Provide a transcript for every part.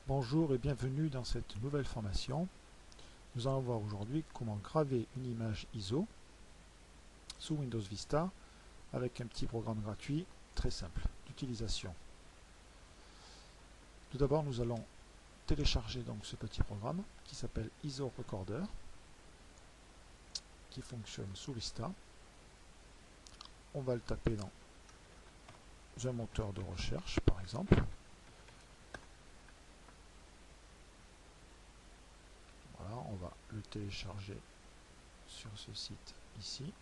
Bonjour et bienvenue dans cette nouvelle formation. Nous allons voir aujourd'hui comment graver une image ISO sous Windows Vista avec un petit programme gratuit très simple d'utilisation. Tout d'abord, nous allons télécharger donc ce petit programme qui s'appelle ISO Recorder, qui fonctionne sous Vista. On va le taper dans un moteur de recherche par exemple. Voilà, on va le télécharger sur ce site ici.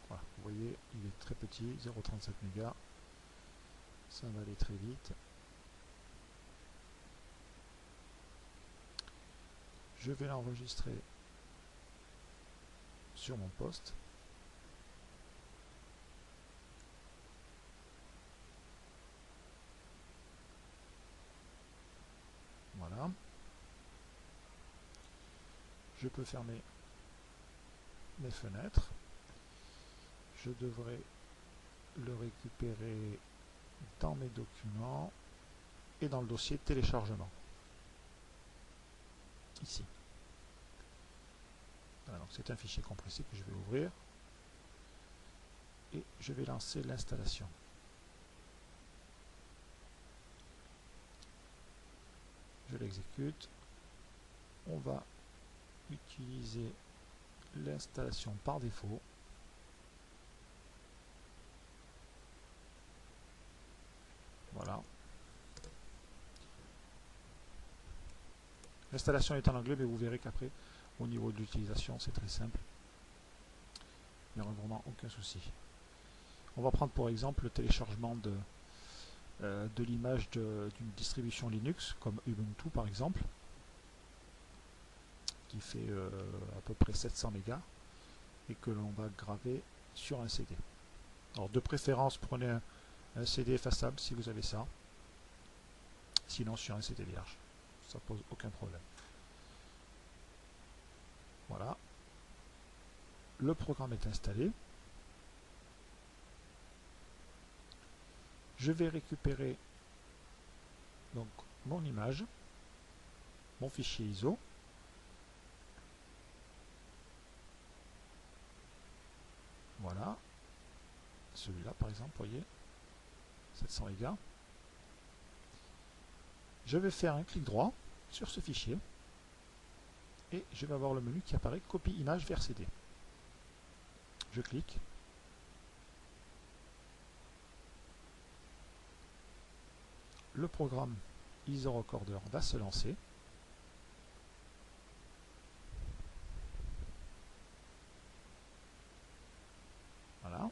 Voilà, vous voyez, il est très petit, 0,37 mégas. Ça va aller très vite. Je vais l'enregistrer sur mon poste. Voilà. Je peux fermer mes fenêtres. Je devrais le récupérer dans mes documents et dans le dossier téléchargement. Ici. Voilà, donc c'est un fichier compressé que je vais ouvrir. Et je vais lancer l'installation. Je l'exécute. On va utiliser l'installation par défaut. Voilà. L'installation est en anglais, mais vous verrez qu'après, au niveau de l'utilisation, c'est très simple. Il n'y aura vraiment aucun souci. On va prendre pour exemple le téléchargement de l'image d'une distribution Linux, comme Ubuntu par exemple, qui fait à peu près 700 mégas, et que l'on va graver sur un CD. Alors de préférence, prenez un CD effaçable si vous avez ça, sinon sur un CD vierge, ça pose aucun problème. Voilà, le programme est installé. Je vais récupérer donc mon image, mon fichier ISO. Voilà, celui-là par exemple, vous voyez, 700 mégas. Je vais faire un clic droit sur ce fichier et je vais avoir le menu qui apparaît copie image vers CD. Je clique. Le programme ISO Recorder va se lancer. Voilà.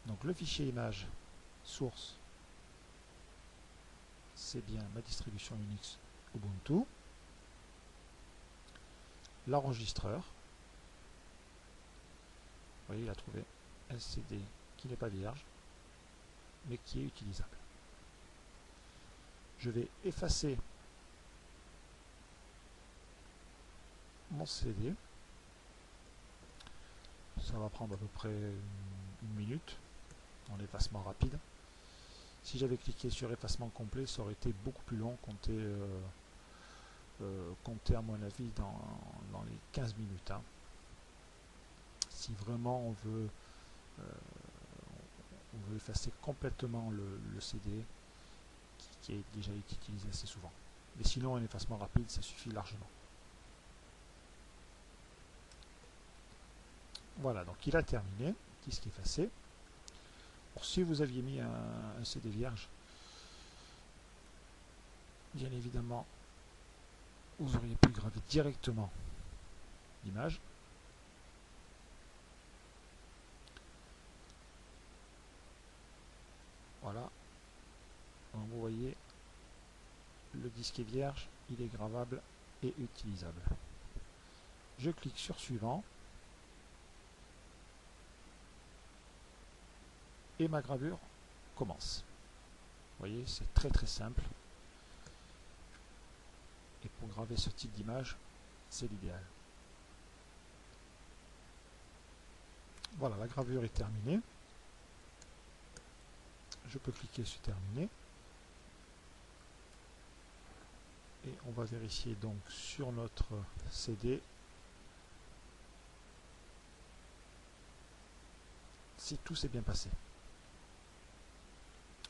Donc le fichier image source, c'est bien ma distribution Linux Ubuntu. L'enregistreur, vous voyez, il a trouvé un CD qui n'est pas vierge, mais qui est utilisable. Je vais effacer mon CD. Ça va prendre à peu près une minute en effacement rapide. Si j'avais cliqué sur effacement complet, ça aurait été beaucoup plus long, compter à mon avis dans les 15 minutes. Hein. Si vraiment on veut effacer complètement le CD qui est déjà utilisé assez souvent. Mais sinon, un effacement rapide, ça suffit largement. Voilà, donc il a terminé, disque effacé. Bon, si vous aviez mis un CD vierge, bien évidemment, vous auriez pu graver directement l'image. Voilà. Donc vous voyez, le disque est vierge, il est gravable et utilisable. Je clique sur suivant. Et ma gravure commence. Vous voyez, c'est très très simple. Et pour graver ce type d'image, c'est l'idéal. Voilà, la gravure est terminée. Je peux cliquer sur terminer. Et on va vérifier donc sur notre CD si tout s'est bien passé.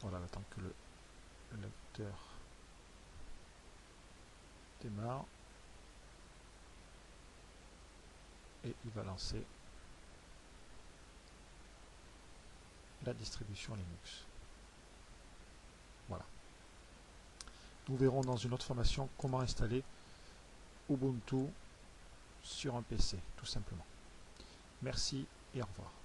Voilà, j'attends que le lecteur démarre. Et il va lancer la distribution Linux. Voilà. Nous verrons dans une autre formation comment installer Ubuntu sur un PC, tout simplement. Merci et au revoir.